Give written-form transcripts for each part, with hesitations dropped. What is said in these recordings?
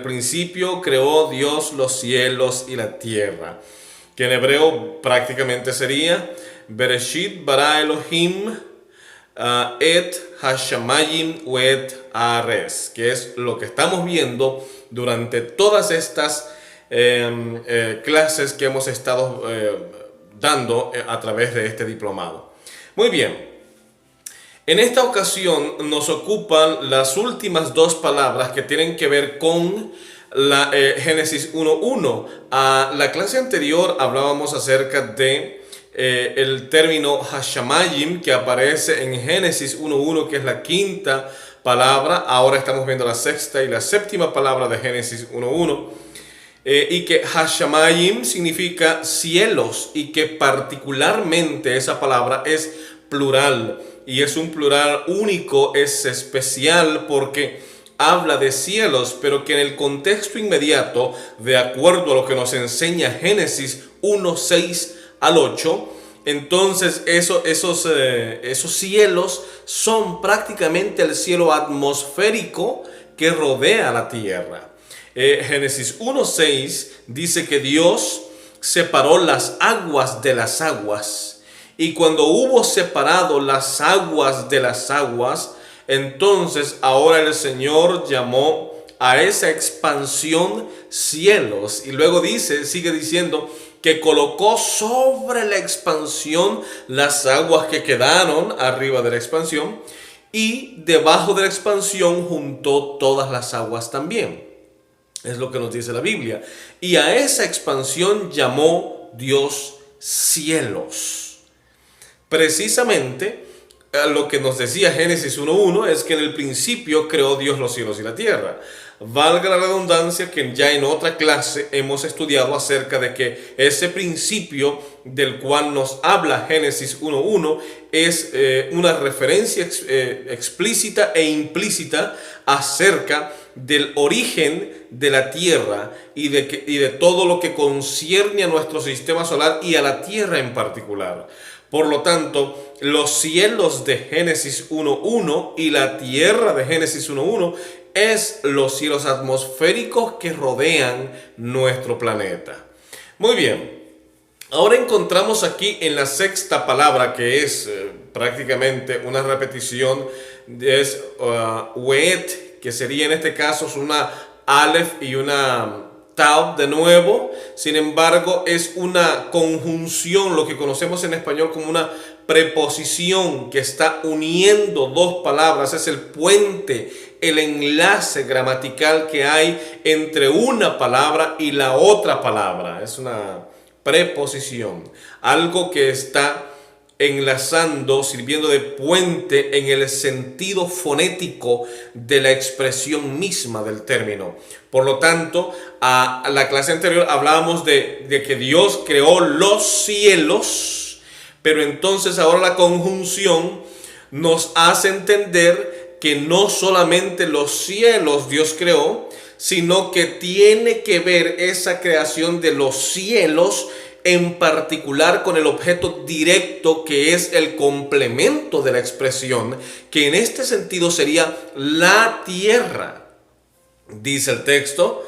principio creó Dios los cielos y la tierra, que en hebreo prácticamente sería Bereshit bara Elohim et hashamayim uet haaretz, que es lo que estamos viendo durante todas estas clases que hemos estado dando a través de este diplomado. Muy bien, en esta ocasión nos ocupan las últimas dos palabras que tienen que ver con la Génesis 1.1. A la clase anterior hablábamos acerca de el término hashamayim, que aparece en Génesis 1.1, que es la quinta palabra. Ahora estamos viendo la sexta y la séptima palabra de Génesis 1.1. Y que hashamayim significa cielos, y que particularmente esa palabra es plural, y es un plural único, es especial porque habla de cielos, pero que en el contexto inmediato, de acuerdo a lo que nos enseña Génesis 1:6 al 8, entonces esos cielos son prácticamente el cielo atmosférico que rodea la tierra. Génesis 1:6 dice que Dios separó las aguas de las aguas. Y cuando hubo separado las aguas de las aguas, entonces ahora el Señor llamó a esa expansión cielos. Y luego sigue diciendo que colocó sobre la expansión las aguas que quedaron arriba de la expansión, y debajo de la expansión juntó todas las aguas también. Es lo que nos dice la Biblia. Y a esa expansión llamó Dios cielos. Precisamente lo que nos decía Génesis 1.1 es que en el principio creó Dios los cielos y la tierra. Valga la redundancia que ya en otra clase hemos estudiado acerca de que ese principio del cual nos habla Génesis 1.1 es una referencia explícita e implícita acerca del origen de la tierra y de todo lo que concierne a nuestro sistema solar y a la tierra en particular. Por lo tanto, los cielos de Génesis 1.1 y la tierra de Génesis 1.1 es los cielos atmosféricos que rodean nuestro planeta. Muy bien, ahora encontramos aquí en la sexta palabra, que es prácticamente una repetición, es uet, que sería en este caso una aleph y una Tav de nuevo. Sin embargo, es una conjunción, lo que conocemos en español como una preposición que está uniendo dos palabras. Es el puente, el enlace gramatical que hay entre una palabra y la otra palabra. Es una preposición, algo que está enlazando, sirviendo de puente en el sentido fonético de la expresión misma del término. Por lo tanto, a la clase anterior hablábamos de que Dios creó los cielos, pero entonces ahora la conjunción nos hace entender que no solamente los cielos Dios creó, sino que tiene que ver esa creación de los cielos en particular con el objeto directo, que es el complemento de la expresión, que en este sentido sería la tierra. Dice el texto,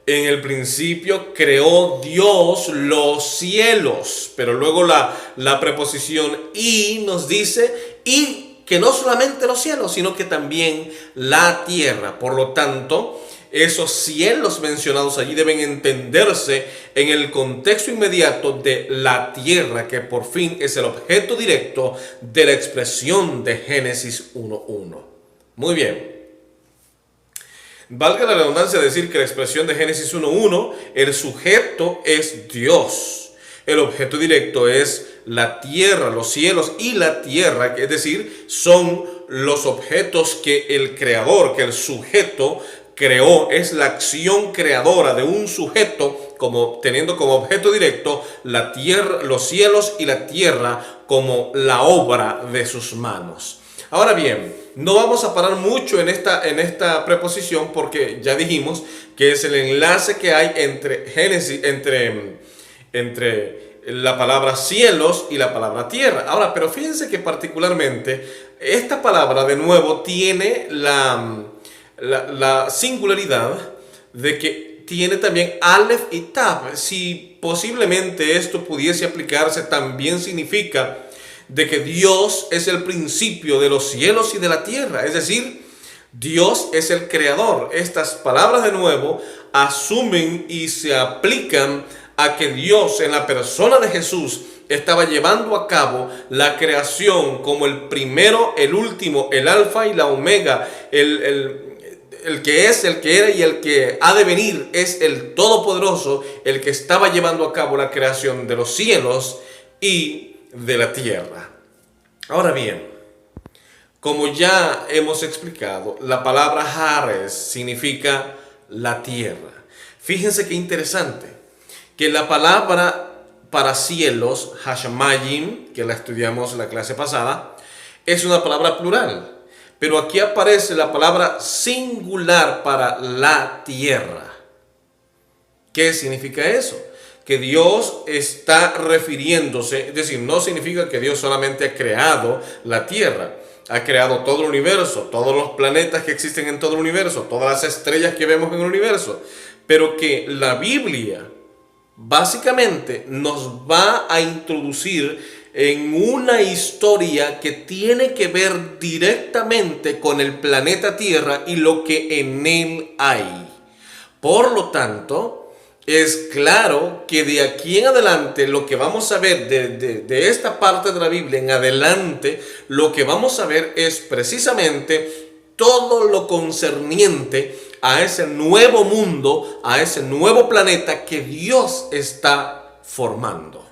en el principio creó Dios los cielos, pero luego la preposición y nos dice, y que no solamente los cielos, sino que también la tierra. Por lo tanto, esos cielos mencionados allí deben entenderse en el contexto inmediato de la tierra, que por fin es el objeto directo de la expresión de Génesis 1.1. Muy bien. Valga la redundancia decir que la expresión de Génesis 1.1, el sujeto es Dios. El objeto directo es la tierra, los cielos y la tierra, es decir, son los objetos que el creador, que el sujeto creó. Es la acción creadora de un sujeto teniendo como objeto directo la tierra, los cielos y la tierra como la obra de sus manos. Ahora bien, no vamos a parar mucho en esta preposición, porque ya dijimos que es el enlace que hay entre la palabra cielos y la palabra tierra. Ahora, pero fíjense que particularmente esta palabra de nuevo tiene la singularidad de que tiene también Aleph y Tab. Si posiblemente esto pudiese aplicarse, también significa de que Dios es el principio de los cielos y de la tierra. Es decir, Dios es el creador. Estas palabras de nuevo asumen y se aplican a que Dios en la persona de Jesús estaba llevando a cabo la creación como el primero, el último, el alfa y la omega, el que es, el que era y el que ha de venir, es el todopoderoso, el que estaba llevando a cabo la creación de los cielos y de la tierra. Ahora bien, como ya hemos explicado, la palabra Haares significa la tierra. Fíjense qué interesante, que la palabra para cielos, Hashamayim, que la estudiamos en la clase pasada, es una palabra plural. Pero aquí aparece la palabra singular para la tierra. ¿Qué significa eso? Que Dios está refiriéndose, es decir, no significa que Dios solamente ha creado la tierra, ha creado todo el universo, todos los planetas que existen en todo el universo, todas las estrellas que vemos en el universo, pero que la Biblia básicamente nos va a introducir en una historia que tiene que ver directamente con el planeta Tierra y lo que en él hay. Por lo tanto, es claro que de aquí en adelante lo que vamos a ver de esta parte de la Biblia en adelante, lo que vamos a ver es precisamente todo lo concerniente a ese nuevo mundo, a ese nuevo planeta que Dios está formando.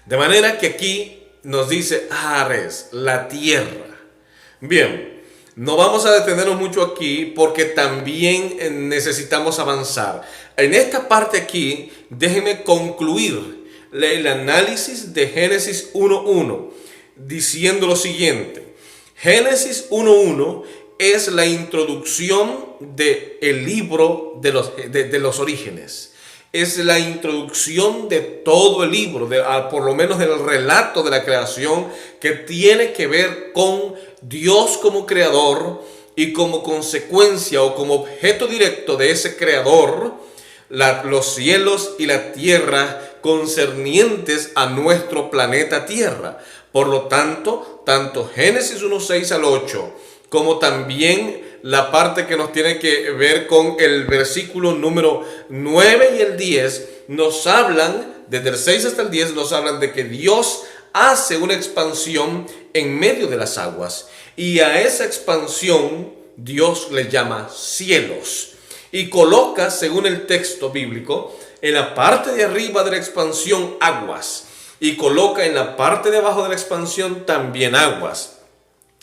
De manera que aquí nos dice Haares, la tierra. Bien, no vamos a detenernos mucho aquí porque también necesitamos avanzar. En esta parte aquí, déjenme concluir el análisis de Génesis 1.1 diciendo lo siguiente. Génesis 1.1 es la introducción del libro de los orígenes. Es la introducción de todo el libro, por lo menos del relato de la creación, que tiene que ver con Dios como creador y como consecuencia o como objeto directo de ese creador, los cielos y la tierra concernientes a nuestro planeta Tierra. Por lo tanto, tanto Génesis 1:6 al 8, como también la parte que nos tiene que ver con el versículo número 9 y el 10, nos hablan, desde el 6 hasta el 10, nos hablan de que Dios hace una expansión en medio de las aguas. Y a esa expansión Dios le llama cielos. Y coloca, según el texto bíblico, en la parte de arriba de la expansión aguas. Y coloca en la parte de abajo de la expansión también aguas.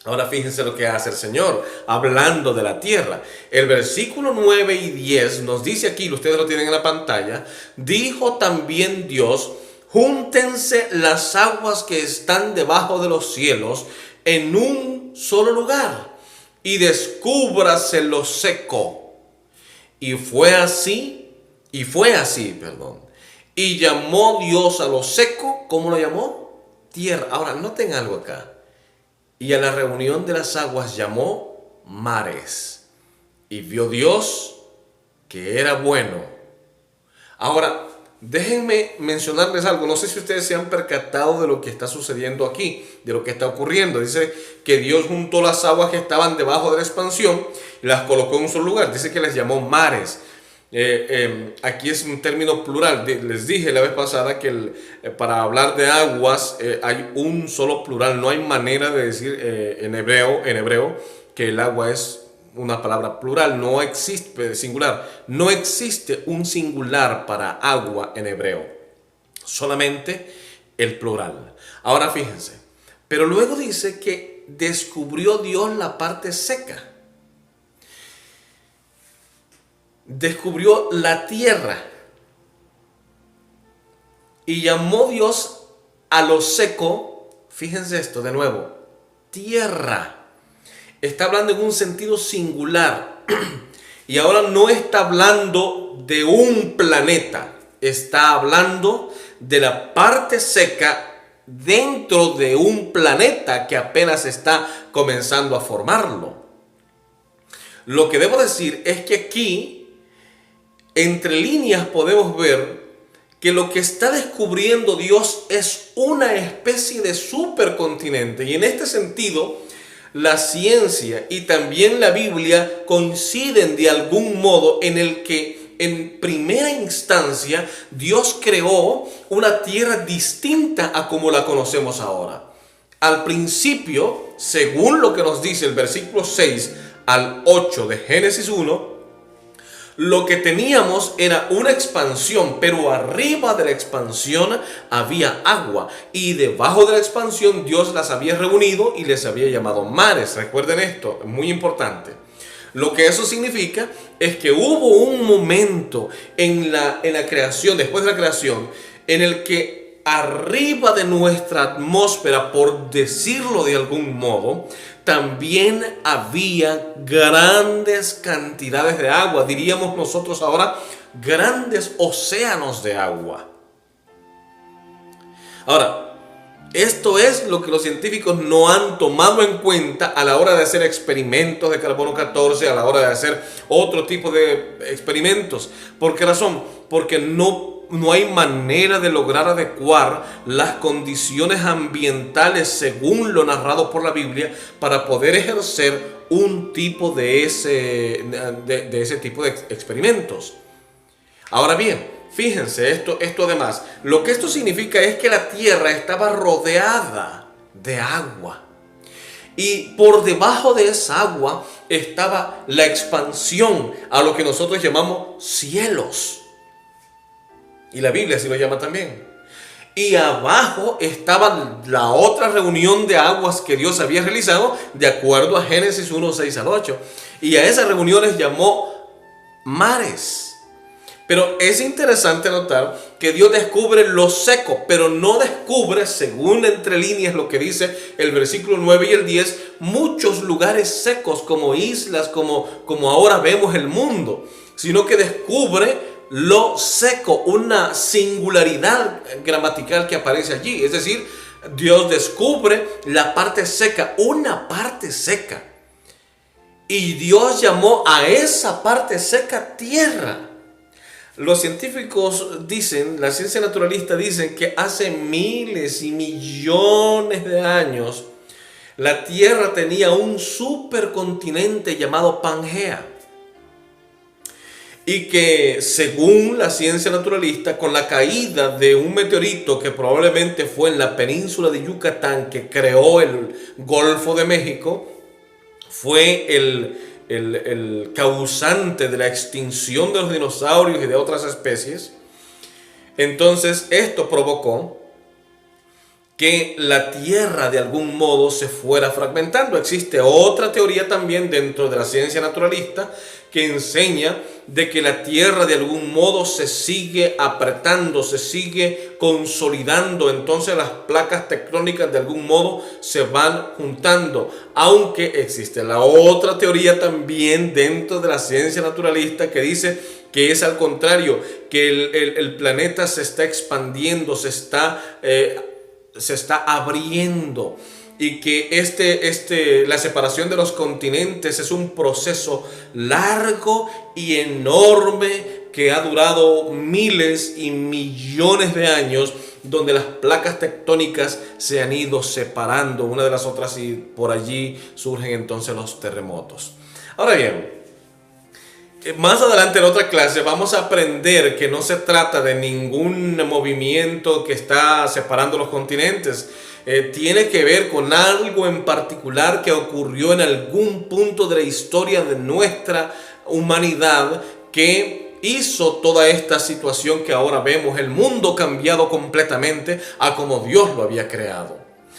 Ahora fíjense lo que hace el Señor, hablando de la tierra. El versículo 9 y 10 nos dice aquí, ustedes lo tienen en la pantalla, dijo también Dios, júntense las aguas que están debajo de los cielos en un solo lugar y descúbrase lo seco. Y fue así, perdón. Y llamó Dios a lo seco, ¿cómo lo llamó? Tierra. Ahora, noten algo acá. Y a la reunión de las aguas llamó mares. Y vio Dios que era bueno. Ahora, déjenme mencionarles algo. No sé si ustedes se han percatado de lo que está sucediendo aquí, de lo que está ocurriendo. Dice que Dios juntó las aguas que estaban debajo de la expansión y las colocó en un solo lugar. Dice que les llamó mares. Aquí es un término plural. Les dije la vez pasada que para hablar de aguas hay un solo plural. No hay manera de decir en hebreo que el agua es una palabra plural. No existe singular. No existe un singular para agua en hebreo. Solamente el plural. Ahora fíjense. Pero luego dice que descubrió Dios la parte seca. Descubrió la tierra y llamó Dios a lo seco, fíjense esto de nuevo, tierra. Está hablando en un sentido singular y ahora no está hablando de un planeta, está hablando de la parte seca dentro de un planeta que apenas está comenzando a formarlo. Lo que debo decir es que aquí entre líneas podemos ver que lo que está descubriendo Dios es una especie de supercontinente. Y en este sentido, la ciencia y también la Biblia coinciden de algún modo en el que en primera instancia Dios creó una tierra distinta a como la conocemos ahora. Al principio, según lo que nos dice el versículo 6 al 8 de Génesis 1, lo que teníamos era una expansión, pero arriba de la expansión había agua. Y debajo de la expansión Dios las había reunido y les había llamado mares. Recuerden esto, es muy importante. Lo que eso significa es que hubo un momento en la creación, después de la creación, en el que arriba de nuestra atmósfera, por decirlo de algún modo, también había grandes cantidades de agua. Diríamos nosotros ahora, grandes océanos de agua. Ahora, esto es lo que los científicos no han tomado en cuenta a la hora de hacer experimentos de carbono 14, a la hora de hacer otro tipo de experimentos. ¿Por qué razón? Porque no hay manera de lograr adecuar las condiciones ambientales según lo narrado por la Biblia para poder ejercer un tipo de ese tipo de experimentos. Ahora bien, fíjense, esto además, lo que esto significa es que la tierra estaba rodeada de agua. Y por debajo de esa agua estaba la expansión a lo que nosotros llamamos cielos. Y la Biblia así lo llama también. Y abajo estaba la otra reunión de aguas que Dios había realizado de acuerdo a Génesis 1, 6 al 8. Y a esas reuniones llamó mares. Pero es interesante notar que Dios descubre lo seco, pero no descubre, según entre líneas lo que dice el versículo 9 y el 10, muchos lugares secos como islas, como ahora vemos el mundo, sino que descubre lo seco, una singularidad gramatical que aparece allí. Es decir, Dios descubre la parte seca, una parte seca. Y Dios llamó a esa parte seca tierra. Los científicos dicen, la ciencia naturalista dicen que hace miles y millones de años la Tierra tenía un supercontinente llamado Pangea. Y que según la ciencia naturalista, con la caída de un meteorito que probablemente fue en la península de Yucatán que creó el Golfo de México, fue el causante de la extinción de los dinosaurios y de otras especies. Entonces esto provocó que la Tierra de algún modo se fuera fragmentando. Existe otra teoría también dentro de la ciencia naturalista que enseña de que la Tierra de algún modo se sigue apretando, se sigue consolidando. Entonces las placas tectónicas de algún modo se van juntando. Aunque existe la otra teoría también dentro de la ciencia naturalista que dice que es al contrario, que el planeta se está expandiendo, se está abriendo, y que la separación de los continentes es un proceso largo y enorme que ha durado miles y millones de años, donde las placas tectónicas se han ido separando una de las otras y por allí surgen entonces los terremotos. Ahora bien, más adelante en otra clase vamos a aprender que no se trata de ningún movimiento que está separando los continentes. Tiene que ver con algo en particular que ocurrió en algún punto de la historia de nuestra humanidad que hizo toda esta situación que ahora vemos, el mundo cambiado completamente a como Dios lo había creado.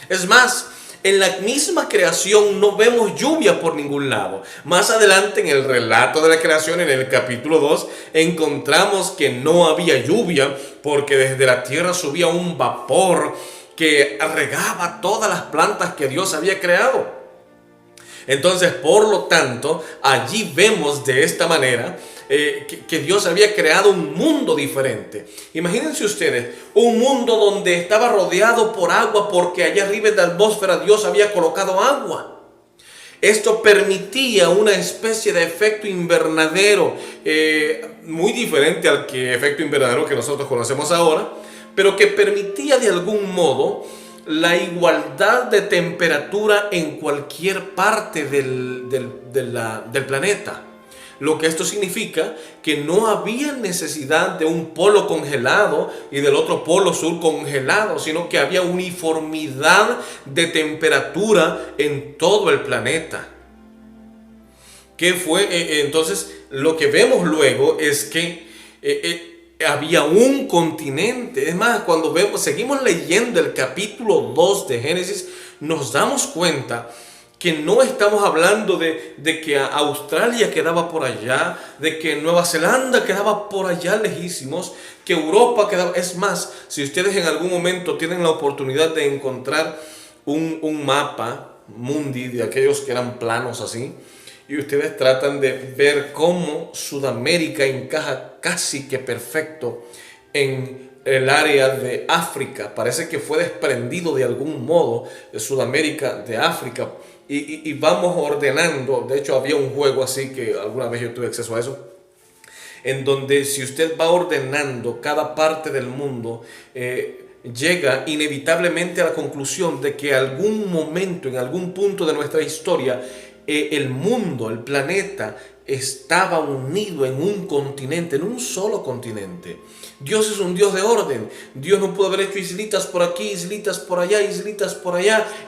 Es más, en la misma creación no vemos lluvia por ningún lado. Más adelante en el relato de la creación, en el capítulo 2, encontramos que no había lluvia porque desde la tierra subía un vapor que regaba todas las plantas que Dios había creado. Entonces, por lo tanto, allí vemos de esta manera que Dios había creado un mundo diferente. Imagínense ustedes, un mundo donde estaba rodeado por agua porque allá arriba en la atmósfera Dios había colocado agua. Esto permitía una especie de efecto invernadero, muy diferente al efecto invernadero que nosotros conocemos ahora, pero que permitía de algún modo la igualdad de temperatura en cualquier parte del planeta. Lo que esto significa que no había necesidad de un polo congelado y del otro polo sur congelado, sino que había uniformidad de temperatura en todo el planeta. ¿Qué fue? Entonces, lo que vemos luego es que había un continente. Es más, cuando seguimos leyendo el capítulo 2 de Génesis, nos damos cuenta que no estamos hablando de que Australia quedaba por allá, de que Nueva Zelanda quedaba por allá lejísimos, que Europa quedaba. Es más, si ustedes en algún momento tienen la oportunidad de encontrar un mapa mundi de aquellos que eran planos así, y ustedes tratan de ver cómo Sudamérica encaja casi que perfecto en el área de África. Parece que fue desprendido de algún modo de Sudamérica, de África. Y vamos ordenando. De hecho, había un juego así que alguna vez yo tuve acceso a eso, en donde si usted va ordenando cada parte del mundo, llega inevitablemente a la conclusión de que algún momento, en algún punto de nuestra historia, el mundo, el planeta, estaba unido en un continente, en un solo continente. Dios es un Dios de orden. Dios no pudo haber hecho islitas por aquí, islitas por allá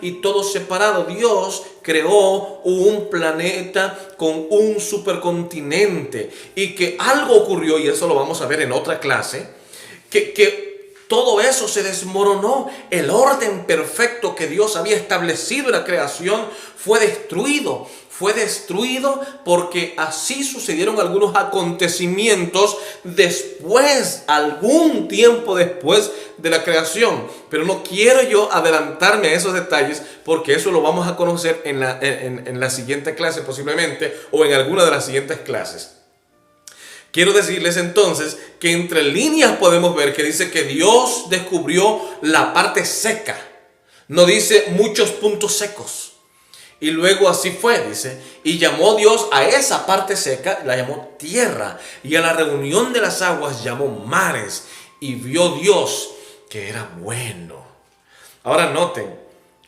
y todo separado. Dios creó un planeta con un supercontinente, y que algo ocurrió, y eso lo vamos a ver en otra clase, que todo eso se desmoronó. El orden perfecto que Dios había establecido en la creación fue destruido. Fue destruido porque así sucedieron algunos acontecimientos después, algún tiempo después de la creación. Pero no quiero yo adelantarme a esos detalles, porque eso lo vamos a conocer en la siguiente clase posiblemente, o en alguna de las siguientes clases. Quiero decirles entonces que entre líneas podemos ver que dice que Dios descubrió la parte seca. No dice muchos puntos secos. Y luego así fue, dice, y llamó Dios a esa parte seca, la llamó tierra, y a la reunión de las aguas llamó mares, y vio Dios que era bueno. Ahora noten,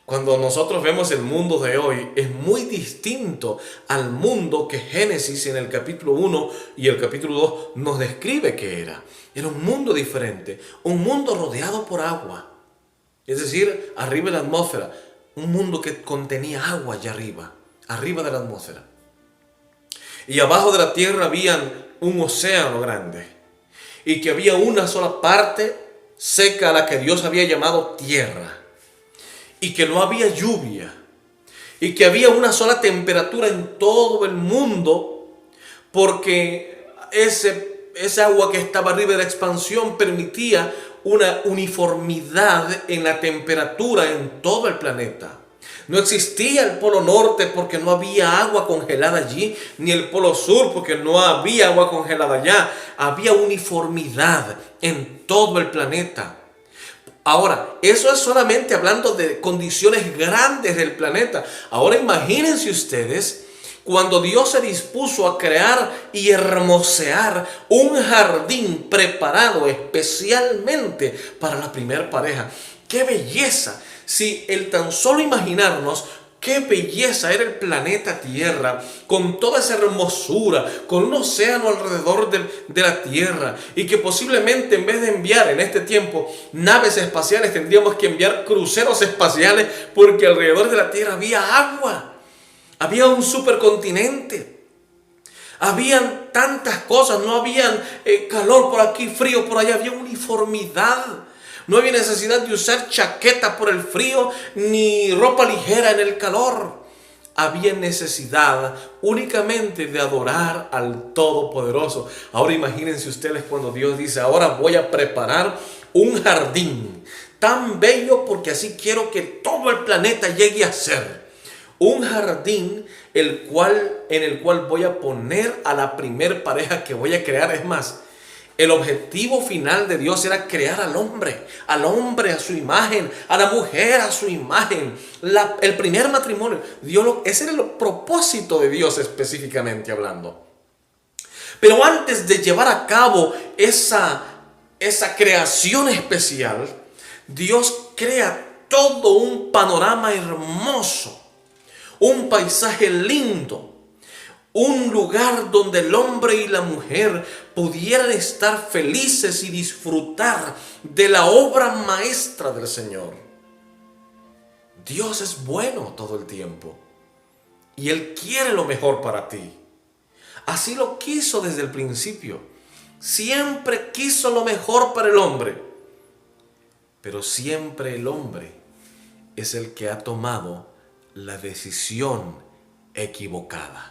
cuando nosotros vemos el mundo de hoy, es muy distinto al mundo que Génesis en el capítulo 1 y el capítulo 2 nos describe que era. Era un mundo diferente, un mundo rodeado por agua, es decir, arriba de la atmósfera. Un mundo que contenía agua allá arriba de la atmósfera. Y abajo de la tierra había un océano grande. Y que había una sola parte seca a la que Dios había llamado tierra. Y que no había lluvia. Y que había una sola temperatura en todo el mundo. Porque esa agua que estaba arriba de la expansión permitía una uniformidad en la temperatura en todo el planeta. No existía el polo norte porque no había agua congelada allí, ni el polo sur porque no había agua congelada allá. Había uniformidad en todo el planeta. Ahora, eso es solamente hablando de condiciones grandes del planeta. Ahora imagínense ustedes cuando Dios se dispuso a crear y hermosear un jardín preparado especialmente para la primera pareja. ¡Qué belleza! Si el tan solo imaginarnos qué belleza era el planeta Tierra, con toda esa hermosura, con un océano alrededor de la Tierra, y que posiblemente en vez de enviar en este tiempo naves espaciales, tendríamos que enviar cruceros espaciales, porque alrededor de la Tierra había agua. Había un supercontinente. Habían tantas cosas. No habían calor por aquí, frío por allá. Había uniformidad. No había necesidad de usar chaqueta por el frío ni ropa ligera en el calor. Había necesidad únicamente de adorar al Todopoderoso. Ahora imagínense ustedes cuando Dios dice: ahora voy a preparar un jardín tan bello porque así quiero que todo el planeta llegue a ser. Un jardín en el cual voy a poner a la primer pareja que voy a crear. Es más, El objetivo final de Dios era crear al hombre a su imagen, a la mujer a su imagen. El primer matrimonio, ese era el propósito de Dios específicamente hablando. Pero antes de llevar a cabo esa creación especial, Dios crea todo un panorama hermoso, un paisaje lindo, un lugar donde el hombre y la mujer pudieran estar felices y disfrutar de la obra maestra del Señor. Dios es bueno todo el tiempo y Él quiere lo mejor para ti. Así lo quiso desde el principio. Siempre quiso lo mejor para el hombre. Pero siempre el hombre es el que ha tomado la decisión equivocada.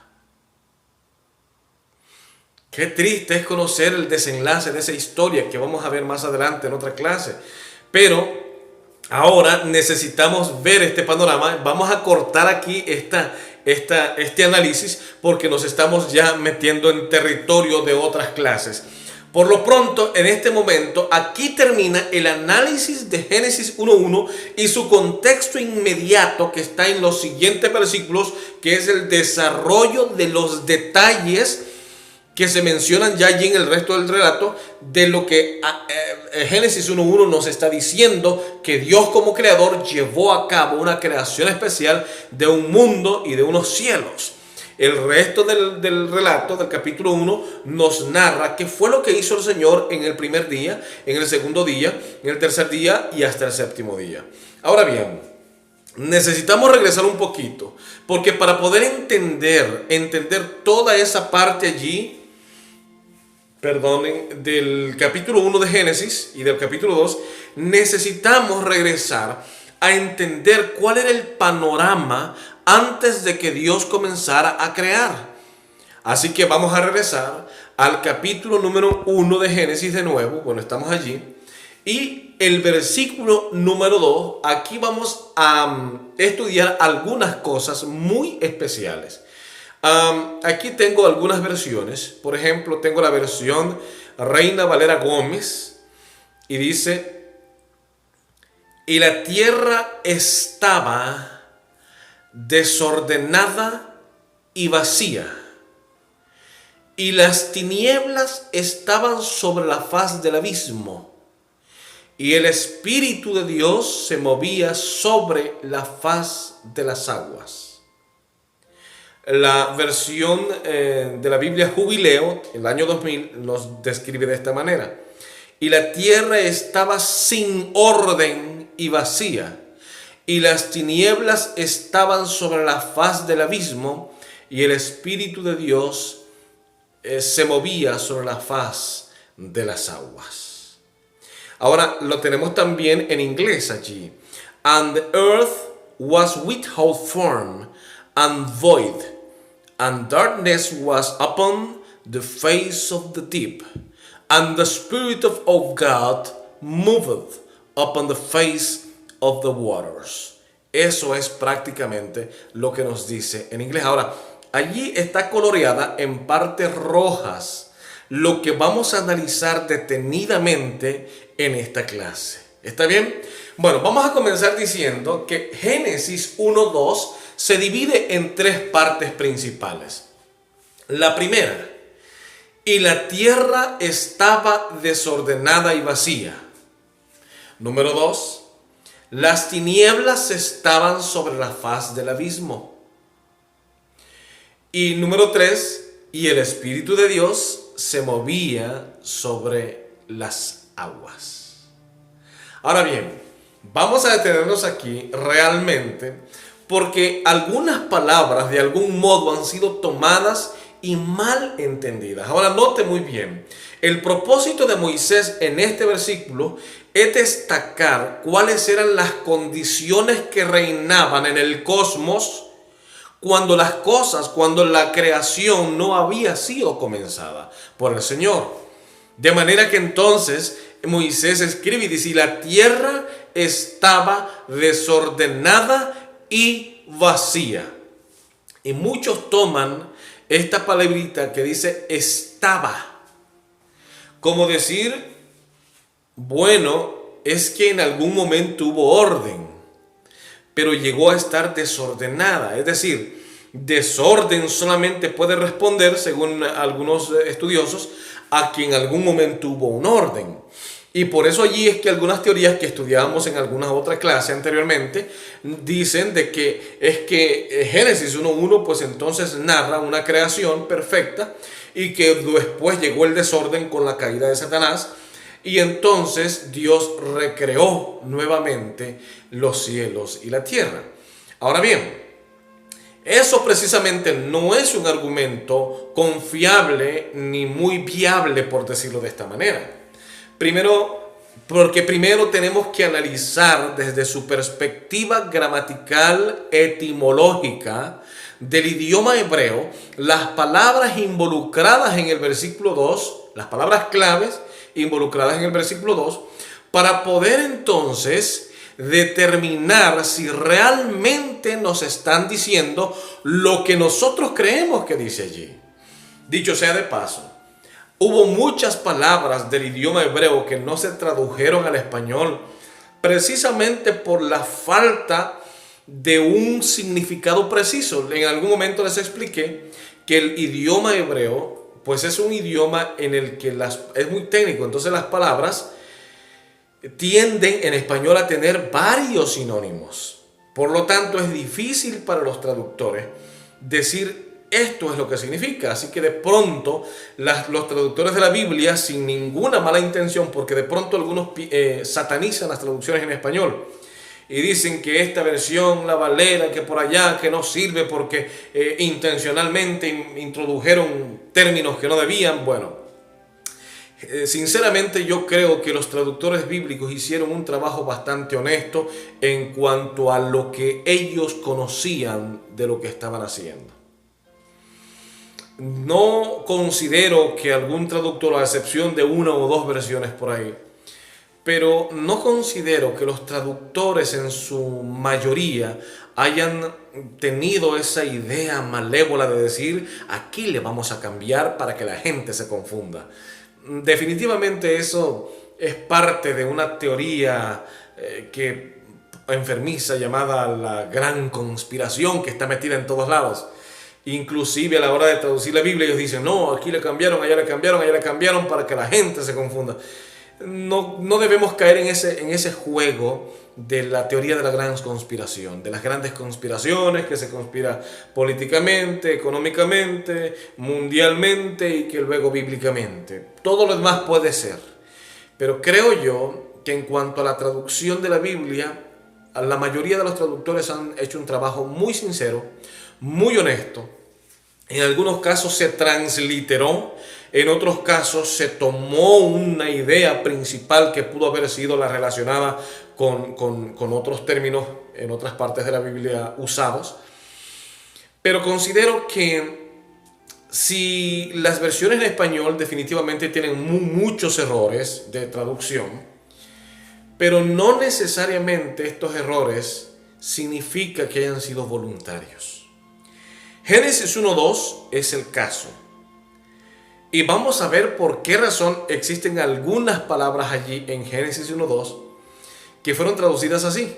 Qué triste es conocer el desenlace de esa historia que vamos a ver más adelante en otra clase. Pero ahora necesitamos ver este panorama. Vamos a cortar aquí este análisis porque nos estamos ya metiendo en territorio de otras clases. Por lo pronto, en este momento, aquí termina el análisis de Génesis 1:1 y su contexto inmediato que está en los siguientes versículos, que es el desarrollo de los detalles que se mencionan ya allí en el resto del relato de lo que Génesis 1:1 nos está diciendo, que Dios como creador llevó a cabo una creación especial de un mundo y de unos cielos. El resto del relato del capítulo 1 nos narra qué fue lo que hizo el Señor en el primer día, en el segundo día, en el tercer día y hasta el séptimo día. Ahora bien, necesitamos regresar un poquito, porque para poder entender toda esa parte allí, del capítulo 1 de Génesis y del capítulo 2, necesitamos regresar a entender cuál era el panorama antes de que Dios comenzara a crear. Así que vamos a regresar al capítulo número 1 de Génesis de nuevo. Bueno, estamos allí. Y el versículo número 2, aquí vamos a estudiar algunas cosas muy especiales. Aquí tengo algunas versiones. Por ejemplo, tengo la versión Reina Valera Gómez y dice: y la tierra estaba desordenada y vacía, y las tinieblas estaban sobre la faz del abismo, y el Espíritu de Dios se movía sobre la faz de las aguas. La versión de la Biblia Jubileo, el año 2000, nos describe de esta manera: y la tierra estaba sin orden y vacía, y las tinieblas estaban sobre la faz del abismo, y el Espíritu de Dios se movía sobre la faz de las aguas. Ahora lo tenemos también en inglés allí. And the earth was without form and void, and darkness was upon the face of the deep, and the Spirit of God moved upon the face of the waters. Eso es prácticamente lo que nos dice en inglés. Ahora, allí está coloreada en partes rojas lo que vamos a analizar detenidamente en esta clase. ¿Está bien? Bueno, vamos a comenzar diciendo que Génesis 1:2 se divide en tres partes principales. La primera: y la tierra estaba desordenada y vacía. Número 2: las tinieblas estaban sobre la faz del abismo. Y número 3: y el Espíritu de Dios se movía sobre las aguas. Ahora bien, vamos a detenernos aquí realmente porque algunas palabras de algún modo han sido tomadas y mal entendidas. Ahora note muy bien, el propósito de Moisés en este versículo es destacar cuáles eran las condiciones que reinaban en el cosmos cuando la creación no había sido comenzada por el Señor. De manera que entonces Moisés escribe y dice: y la tierra estaba desordenada y vacía. Y muchos toman esta palabrita que dice estaba como decir, bueno, es que en algún momento hubo orden, pero llegó a estar desordenada. Es decir, desorden solamente puede responder, según algunos estudiosos, a que en algún momento hubo un orden. Y por eso allí es que algunas teorías que estudiábamos en alguna otra clase anteriormente dicen de que es que Génesis 1.1 pues entonces narra una creación perfecta y que después llegó el desorden con la caída de Satanás y entonces Dios recreó nuevamente los cielos y la tierra. Ahora bien, eso precisamente no es un argumento confiable ni muy viable, por decirlo de esta manera. Porque primero tenemos que analizar desde su perspectiva gramatical etimológica del idioma hebreo las palabras involucradas en el versículo 2, las palabras claves involucradas en el versículo 2, para poder entonces determinar si realmente nos están diciendo lo que nosotros creemos que dice allí. Dicho sea de paso, hubo muchas palabras del idioma hebreo que no se tradujeron al español precisamente por la falta de un significado preciso. En algún momento les expliqué que el idioma hebreo pues es un idioma en el que es muy técnico, entonces las palabras tienden en español a tener varios sinónimos. Por lo tanto, es difícil para los traductores decir esto es lo que significa. Así que de pronto los traductores de la Biblia, sin ninguna mala intención, porque de pronto algunos satanizan las traducciones en español y dicen que esta versión, la Valera, que por allá, que no sirve porque intencionalmente introdujeron términos que no debían. Bueno, sinceramente yo creo que los traductores bíblicos hicieron un trabajo bastante honesto en cuanto a lo que ellos conocían de lo que estaban haciendo. No considero que algún traductor, a excepción de una o dos versiones por ahí, pero no considero que los traductores en su mayoría hayan tenido esa idea malévola de decir aquí le vamos a cambiar para que la gente se confunda. Definitivamente eso es parte de una teoría enfermiza llamada la gran conspiración que está metida en todos lados. Inclusive a la hora de traducir la Biblia ellos dicen, no, aquí le cambiaron, allá le cambiaron para que la gente se confunda. No debemos caer en ese juego de la teoría de la gran conspiración, de las grandes conspiraciones que se conspira políticamente, económicamente, mundialmente y que luego bíblicamente. Todo lo demás puede ser. Pero creo yo que en cuanto a la traducción de la Biblia, la mayoría de los traductores han hecho un trabajo muy sincero, muy honesto. En algunos casos se transliteró, en otros casos se tomó una idea principal que pudo haber sido la relacionada con otros términos en otras partes de la Biblia usados. Pero considero que si las versiones en español definitivamente tienen muchos errores de traducción, pero no necesariamente estos errores significa que hayan sido voluntarios. Génesis 1.2 es el caso. Y vamos a ver por qué razón existen algunas palabras allí en Génesis 1.2 que fueron traducidas así.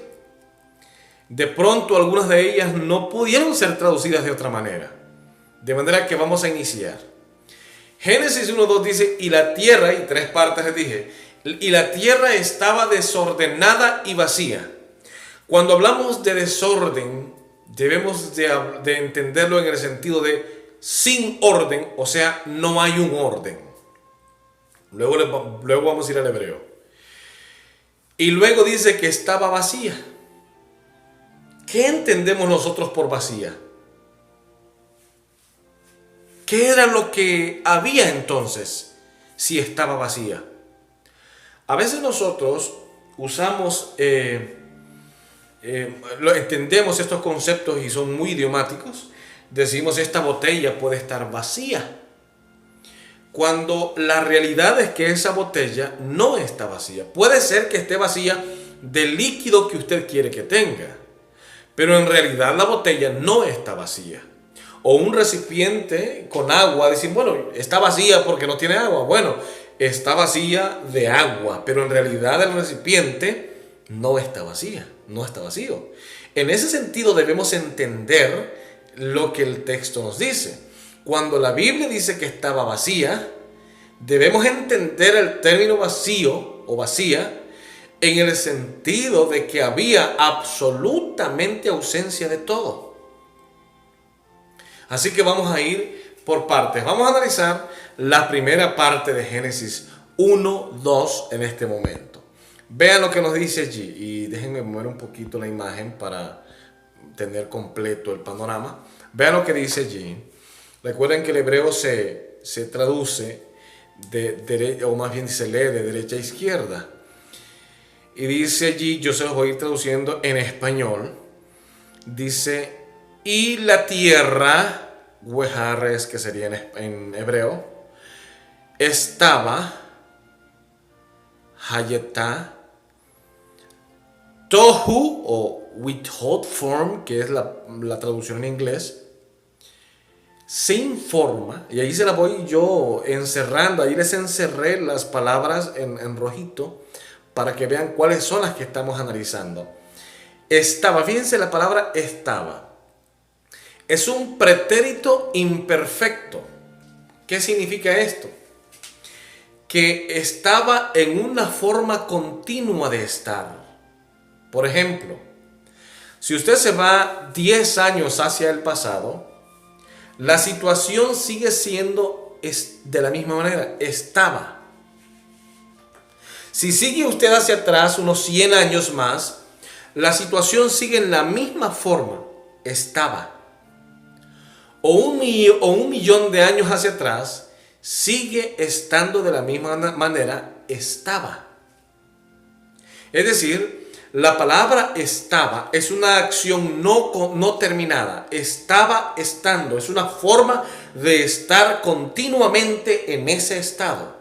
De pronto algunas de ellas no pudieron ser traducidas de otra manera. De manera que vamos a iniciar. Génesis 1.2 dice, y la tierra, y tres partes les dije, y la tierra estaba desordenada y vacía. Cuando hablamos de desorden, debemos de entenderlo en el sentido de sin orden, o sea, no hay un orden. Luego vamos a ir al hebreo. Y luego dice que estaba vacía. ¿Qué entendemos nosotros por vacía? ¿Qué era lo que había entonces si estaba vacía? A veces nosotros usamos, entendemos estos conceptos y son muy idiomáticos. Decimos esta botella puede estar vacía, cuando la realidad es que esa botella no está vacía. Puede ser que esté vacía del líquido que usted quiere que tenga, pero en realidad la botella no está vacía. O un recipiente con agua, dicen, bueno, está vacía porque no tiene agua. Bueno, está vacía de agua, pero en realidad el recipiente no está vacía, no está vacío. En ese sentido debemos entender lo que el texto nos dice. Cuando la Biblia dice que estaba vacía, debemos entender el término vacío o vacía en el sentido de que había absolutamente ausencia de todo. Así que vamos a ir por partes. Vamos a analizar la primera parte de Génesis 1:2 en este momento. Vean lo que nos dice allí y déjenme mover un poquito la imagen para tener completo el panorama. Vean lo que dice allí. Recuerden que el hebreo se traduce o más bien se lee de derecha a izquierda. Y dice allí, yo se los voy a ir traduciendo en español. Dice, y la tierra, Wehares, que sería en hebreo, estaba, Hayetá, Tohu o without form, que es la traducción en inglés, sin forma, y ahí se la voy yo encerrando, ahí les encerré las palabras en rojito para que vean cuáles son las que estamos analizando. Estaba, fíjense la palabra estaba. Es un pretérito imperfecto. ¿Qué significa esto? Que estaba en una forma continua de estar. Por ejemplo, si usted se va 10 años hacia el pasado, la situación sigue siendo de la misma manera, estaba. Si sigue usted hacia atrás unos 100 años más, la situación sigue en la misma forma, estaba. O un millón de años hacia atrás, sigue estando de la misma manera, estaba. Es decir, la palabra estaba es una acción no terminada. Estaba estando. Es una forma de estar continuamente en ese estado.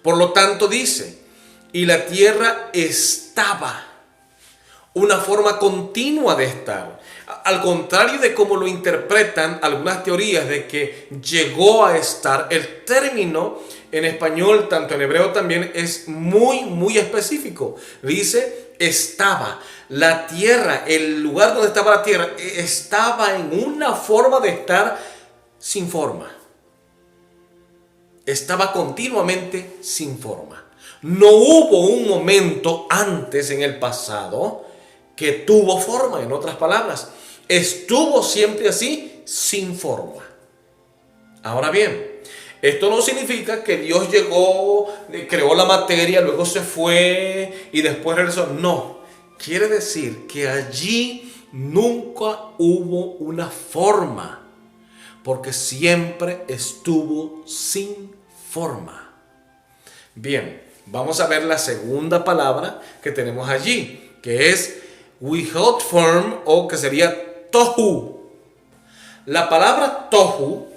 Por lo tanto dice, y la tierra estaba. Una forma continua de estar. Al contrario de cómo lo interpretan algunas teorías de que llegó a estar, el término en español, tanto en hebreo también, es muy específico. Dice estaba. La tierra, el lugar donde estaba la tierra, estaba en una forma de estar sin forma. Estaba continuamente sin forma. No hubo un momento antes en el pasado que tuvo forma, en otras palabras. Estuvo siempre así, sin forma. Ahora bien, esto no significa que Dios llegó, creó la materia, luego se fue y después regresó. No, quiere decir que allí nunca hubo una forma, porque siempre estuvo sin forma. Bien, vamos a ver la segunda palabra que tenemos allí, que es without form, o que sería tohu. La palabra tohu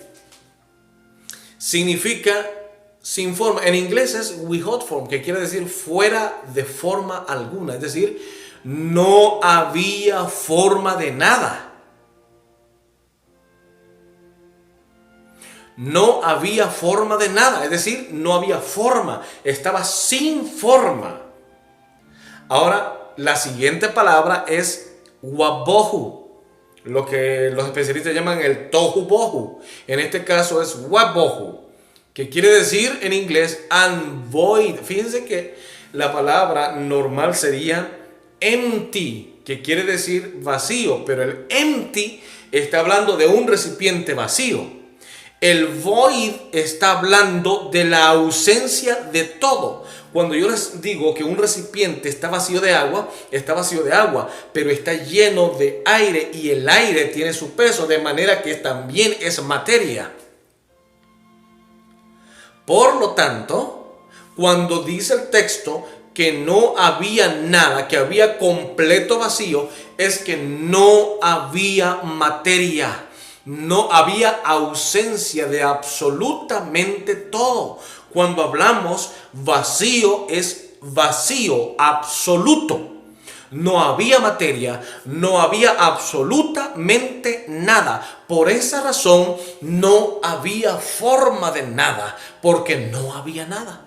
significa sin forma. En inglés es without form, que quiere decir fuera de forma alguna. Es decir, no había forma de nada. No había forma de nada. Es decir, no había forma. Estaba sin forma. Ahora, la siguiente palabra es wabohu, lo que los especialistas llaman el tohu bohu. En este caso es wabohu, que quiere decir en inglés and void. Fíjense que la palabra normal sería empty, que quiere decir vacío, pero el empty está hablando de un recipiente vacío. El void está hablando de la ausencia de todo. Cuando yo les digo que un recipiente está vacío de agua, pero está lleno de aire y el aire tiene su peso, de manera que también es materia. Por lo tanto, cuando dice el texto que no había nada, que había completo vacío, es que no había materia. No había ausencia de absolutamente todo. Cuando hablamos vacío, es vacío absoluto. No había materia, no había absolutamente nada. Por esa razón no había forma de nada, porque no había nada.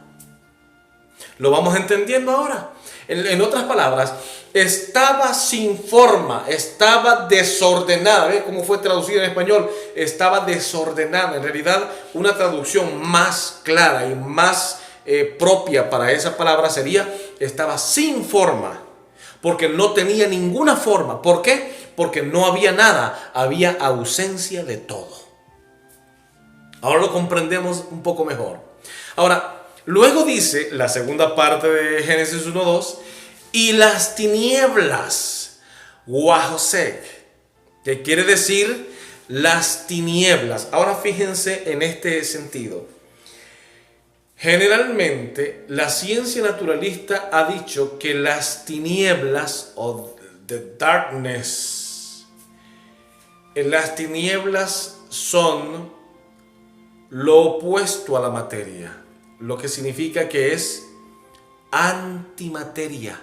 ¿Lo vamos entendiendo ahora? En otras palabras, estaba sin forma, estaba desordenada. ¿Ve cómo fue traducida en español? Estaba desordenada. En realidad, una traducción más clara y más propia para esa palabra sería: estaba sin forma, porque no tenía ninguna forma. ¿Por qué? Porque no había nada, había ausencia de todo. Ahora lo comprendemos un poco mejor. Ahora, luego dice la segunda parte de Génesis 1:2, y las tinieblas, Wahosek, que quiere decir las tinieblas. Ahora fíjense en este sentido. Generalmente la ciencia naturalista ha dicho que las tinieblas o the darkness, las tinieblas son lo opuesto a la materia, lo que significa que es antimateria.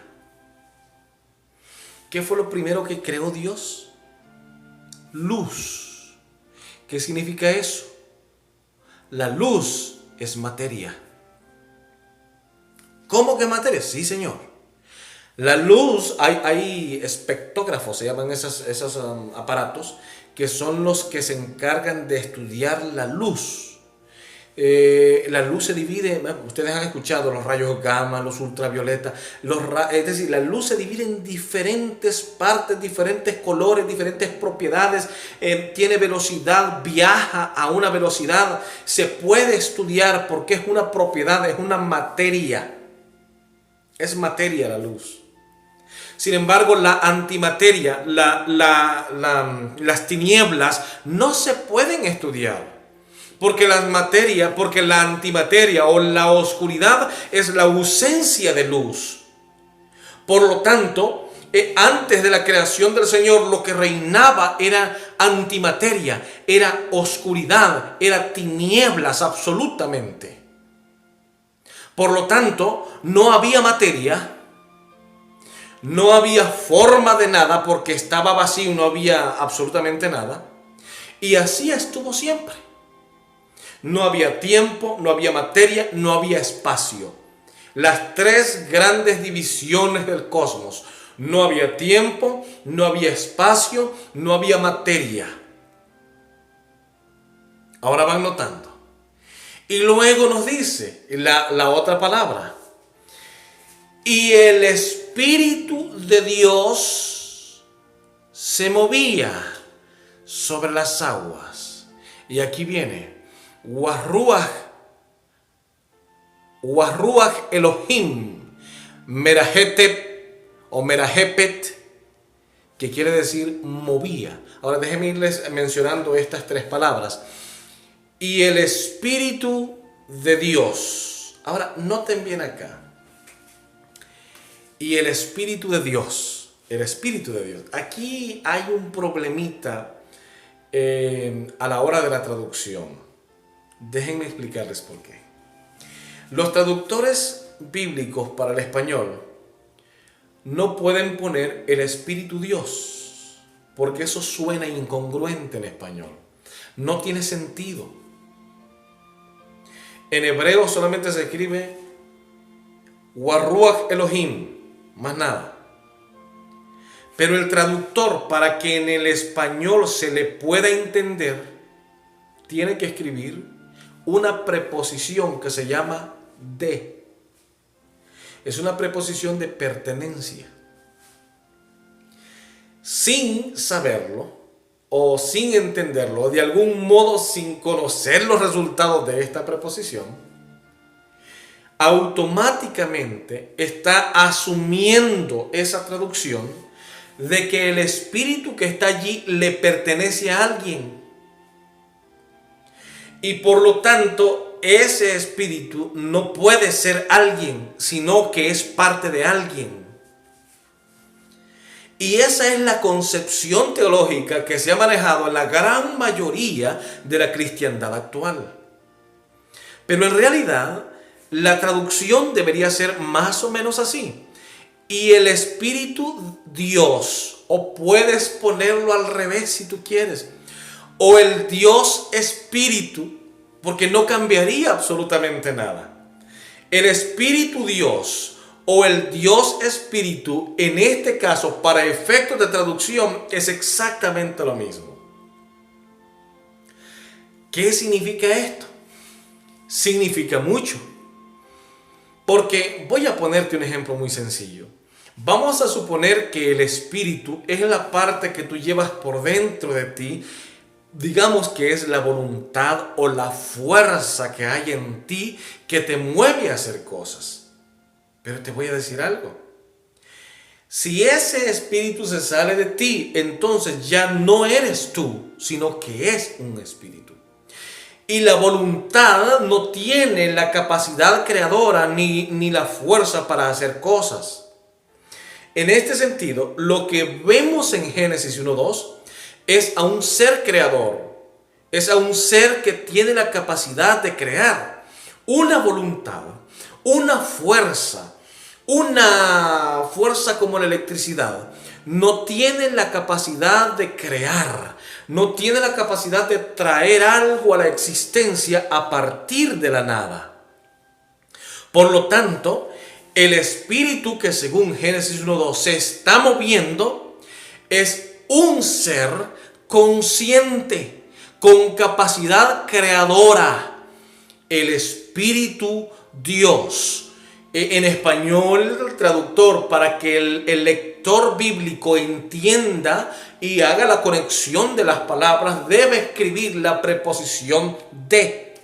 ¿Qué fue lo primero que creó Dios? Luz. ¿Qué significa eso? La luz es materia. ¿Cómo que materia? Sí, señor. La luz, hay espectógrafos, se llaman esos aparatos, que son los que se encargan de estudiar la luz. La luz se divide, ustedes han escuchado los rayos gamma, los ultravioletas, es decir, la luz se divide en diferentes partes, diferentes colores, diferentes propiedades, tiene velocidad, viaja a una velocidad, se puede estudiar porque es una propiedad, es una materia, es materia la luz. Sin embargo, la antimateria, las tinieblas no se pueden estudiar. Porque la antimateria o la oscuridad es la ausencia de luz. Por lo tanto, antes de la creación del Señor, lo que reinaba era antimateria, era oscuridad, era tinieblas absolutamente. Por lo tanto, no había materia, no había forma de nada porque estaba vacío, no había absolutamente nada. Y así estuvo siempre. No había tiempo, no había materia, no había espacio. Las tres grandes divisiones del cosmos. No había tiempo, no había espacio, no había materia. Ahora van notando. Y luego nos dice la otra palabra. Y el Espíritu de Dios se movía sobre las aguas. Y aquí viene. Warruach Elohim Merahetep o Merahepet, que quiere decir movía. Ahora déjenme irles mencionando estas tres palabras. Y el Espíritu de Dios. Ahora noten bien acá. Y el Espíritu de Dios. El Espíritu de Dios. Aquí hay un problemita a la hora de la traducción. Déjenme explicarles por qué. Los traductores bíblicos para el español no pueden poner el Espíritu Dios, porque eso suena incongruente en español. No tiene sentido. En hebreo solamente se escribe Warruach Elohim, más nada. Pero el traductor, para que en el español se le pueda entender, tiene que escribir una preposición que se llama de. Es una preposición de pertenencia. Sin saberlo o sin entenderlo, o de algún modo sin conocer los resultados de esta preposición, automáticamente está asumiendo esa traducción de que el espíritu que está allí le pertenece a alguien. Y por lo tanto, ese espíritu no puede ser alguien, sino que es parte de alguien. Y esa es la concepción teológica que se ha manejado en la gran mayoría de la cristiandad actual. Pero en realidad, la traducción debería ser más o menos así. Y el Espíritu Dios, o puedes ponerlo al revés si tú quieres, o el Dios Espíritu, porque no cambiaría absolutamente nada. El Espíritu Dios o el Dios Espíritu, en este caso, para efectos de traducción, es exactamente lo mismo. ¿Qué significa esto? Significa mucho. Porque voy a ponerte un ejemplo muy sencillo. Vamos a suponer que el Espíritu es la parte que tú llevas por dentro de ti. Digamos que es la voluntad o la fuerza que hay en ti que te mueve a hacer cosas. Pero te voy a decir algo. Si ese espíritu se sale de ti, entonces ya no eres tú, sino que es un espíritu. Y la voluntad no tiene la capacidad creadora ni la fuerza para hacer cosas. En este sentido, lo que vemos en Génesis 1:2 es a un ser creador, es a un ser que tiene la capacidad de crear una voluntad, una fuerza como la electricidad. No tiene la capacidad de crear, no tiene la capacidad de traer algo a la existencia a partir de la nada. Por lo tanto, el espíritu que según Génesis 1:2 se está moviendo es un ser consciente, con capacidad creadora, el Espíritu Dios. En español, el traductor, para que el lector bíblico entienda y haga la conexión de las palabras, debe escribir la preposición de.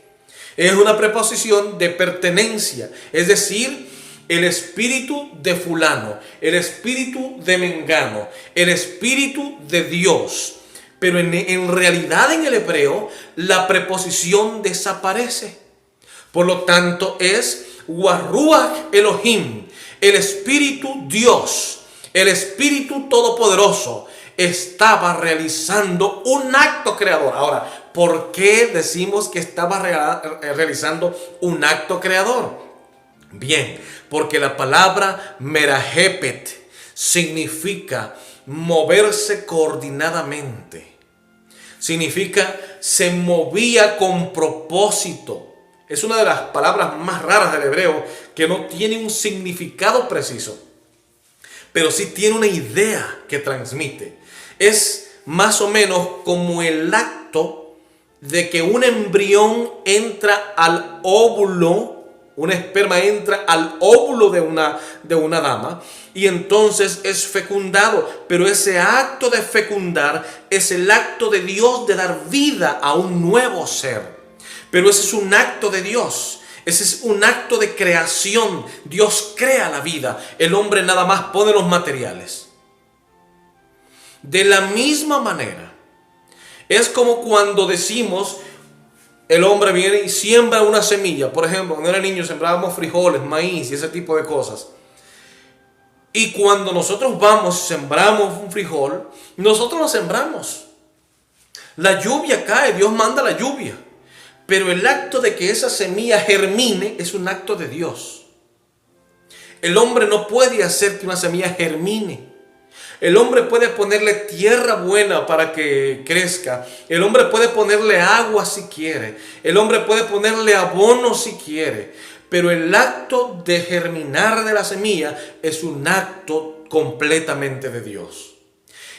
Es una preposición de pertenencia, es decir, el espíritu de fulano, el espíritu de mengano, el espíritu de Dios. Pero en realidad en el hebreo la preposición desaparece. Por lo tanto es Waruach Elohim, el espíritu Dios, el espíritu todopoderoso, estaba realizando un acto creador. Ahora, ¿por qué decimos que estaba realizando un acto creador? Bien, porque la palabra merahepet significa moverse coordinadamente. Significa se movía con propósito. Es una de las palabras más raras del hebreo que no tiene un significado preciso, pero sí tiene una idea que transmite. Es más o menos como el acto de que un embrión entra al óvulo. Un esperma entra al óvulo de una dama y entonces es fecundado. Pero ese acto de fecundar es el acto de Dios de dar vida a un nuevo ser. Pero ese es un acto de Dios. Ese es un acto de creación. Dios crea la vida. El hombre nada más pone los materiales. De la misma manera, es como cuando decimos, el hombre viene y siembra una semilla. Por ejemplo, cuando era niño sembrábamos frijoles, maíz y ese tipo de cosas. Y cuando nosotros vamos y sembramos un frijol, nosotros lo sembramos. La lluvia cae, Dios manda la lluvia. Pero el acto de que esa semilla germine es un acto de Dios. El hombre no puede hacer que una semilla germine. El hombre puede ponerle tierra buena para que crezca. El hombre puede ponerle agua si quiere. El hombre puede ponerle abono si quiere. Pero el acto de germinar de la semilla es un acto completamente de Dios.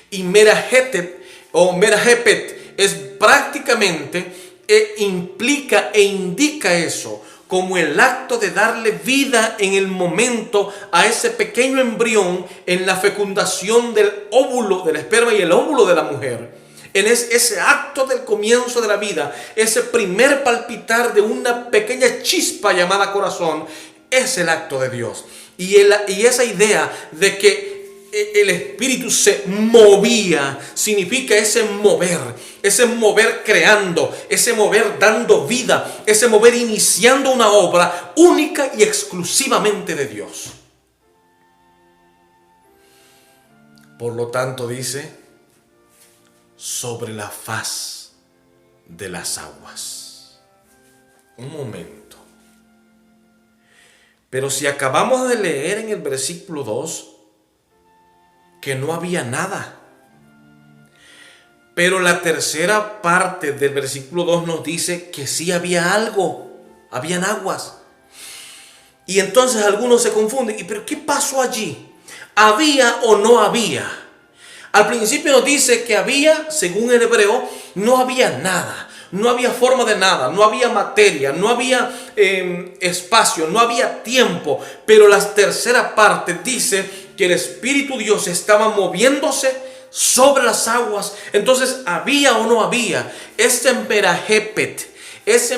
Y merahepet es prácticamente, implica e indica eso, como el acto de darle vida en el momento a ese pequeño embrión en la fecundación del óvulo, del esperma y el óvulo de la mujer. En ese acto del comienzo de la vida, ese primer palpitar de una pequeña chispa llamada corazón, es el acto de Dios. Y esa idea de que el espíritu se movía, significa ese mover creando, ese mover dando vida, ese mover iniciando una obra única y exclusivamente de Dios. Por lo tanto dice, sobre la faz de las aguas. Un momento. Pero si acabamos de leer en el versículo 2, que no había nada. Pero la tercera parte del versículo 2 nos dice que sí había algo, habían aguas. Y entonces algunos se confunden. ¿Pero qué pasó allí? ¿Había o no había? Al principio nos dice que había, según el hebreo, no había nada. No había forma de nada, no había materia, no había espacio, no había tiempo. Pero la tercera parte dice que el Espíritu Dios estaba moviéndose sobre las aguas. Entonces, ¿había o no había? Ese merajepet, ese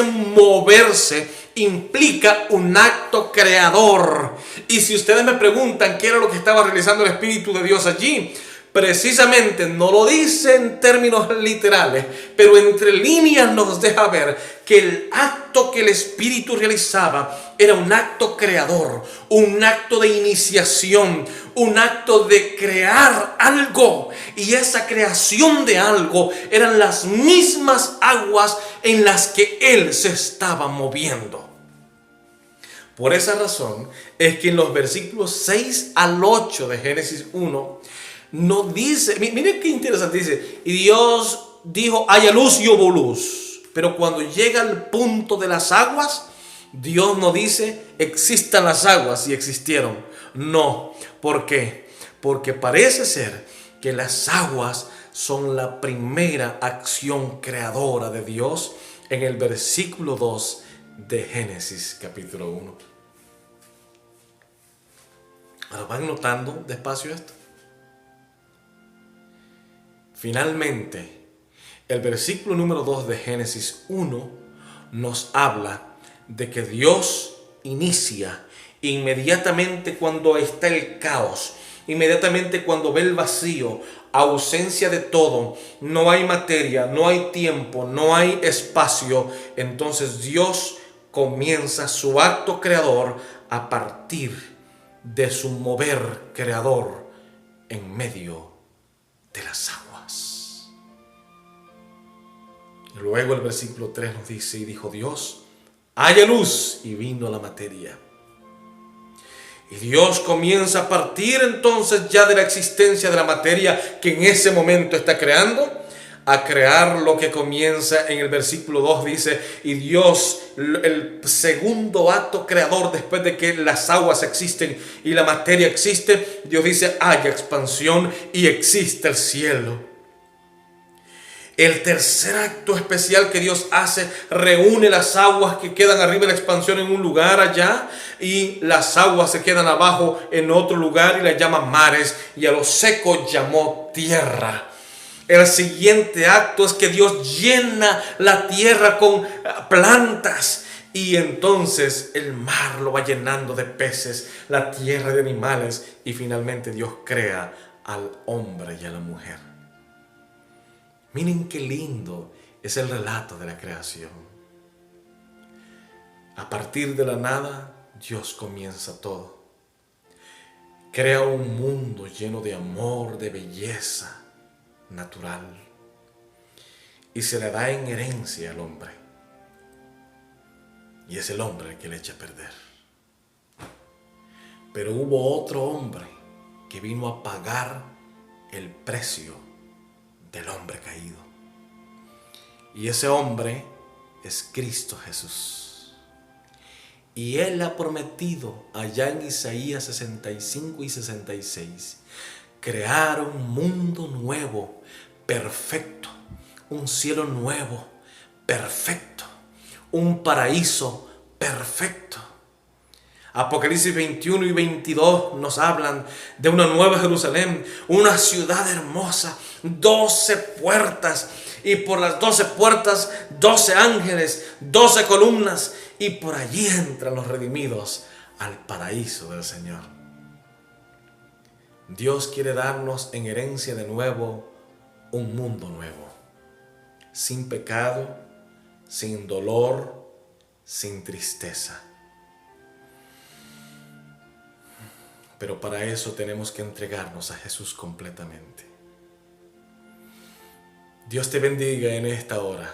moverse implica un acto creador. Y si ustedes me preguntan qué era lo que estaba realizando el Espíritu de Dios allí, precisamente no lo dice en términos literales, pero entre líneas nos deja ver que el acto que el Espíritu realizaba era un acto creador, un acto de iniciación, un acto de crear algo. Y esa creación de algo eran las mismas aguas en las que Él se estaba moviendo. Por esa razón es que en los versículos 6 al 8 de Génesis 1 no dice, miren qué interesante, dice, y Dios dijo, haya luz y hubo luz. Pero cuando llega al punto de las aguas, Dios no dice, existan las aguas y existieron. No, ¿por qué? Porque parece ser que las aguas son la primera acción creadora de Dios en el versículo 2 de Génesis capítulo 1. Ahora, ¿van notando despacio esto? Finalmente, el versículo número 2 de Génesis 1 nos habla de que Dios inicia inmediatamente cuando está el caos, inmediatamente cuando ve el vacío, ausencia de todo, no hay materia, no hay tiempo, no hay espacio. Entonces Dios comienza su acto creador a partir de su mover creador en medio de las aguas. Luego el versículo 3 nos dice, y dijo Dios, haya luz, y vino la materia. Y Dios comienza a partir entonces ya de la existencia de la materia que en ese momento está creando, a crear lo que comienza en el versículo 2, dice, y Dios, el segundo acto creador después de que las aguas existen y la materia existe, Dios dice, haya expansión y existe el cielo. El tercer acto especial que Dios hace, reúne las aguas que quedan arriba de la expansión en un lugar allá, y las aguas se quedan abajo en otro lugar y las llama mares, y a lo seco llamó tierra. El siguiente acto es que Dios llena la tierra con plantas, y entonces el mar lo va llenando de peces, la tierra de animales, y finalmente Dios crea al hombre y a la mujer. Miren qué lindo es el relato de la creación. A partir de la nada, Dios comienza todo. Crea un mundo lleno de amor, de belleza natural. Y se le da en herencia al hombre. Y es el hombre el que le echa a perder. Pero hubo otro hombre que vino a pagar el precio del hombre caído. Y ese hombre es Cristo Jesús. Y Él ha prometido allá en Isaías 65 y 66 crear un mundo nuevo, perfecto, un cielo nuevo, perfecto, un paraíso perfecto. Apocalipsis 21 y 22 nos hablan de una nueva Jerusalén, una ciudad hermosa, 12 puertas, y por las 12 puertas 12 ángeles, 12 columnas, y por allí entran los redimidos al paraíso del Señor. Dios quiere darnos en herencia de nuevo un mundo nuevo, sin pecado, sin dolor, sin tristeza. Pero para eso tenemos que entregarnos a Jesús completamente. Dios te bendiga en esta hora.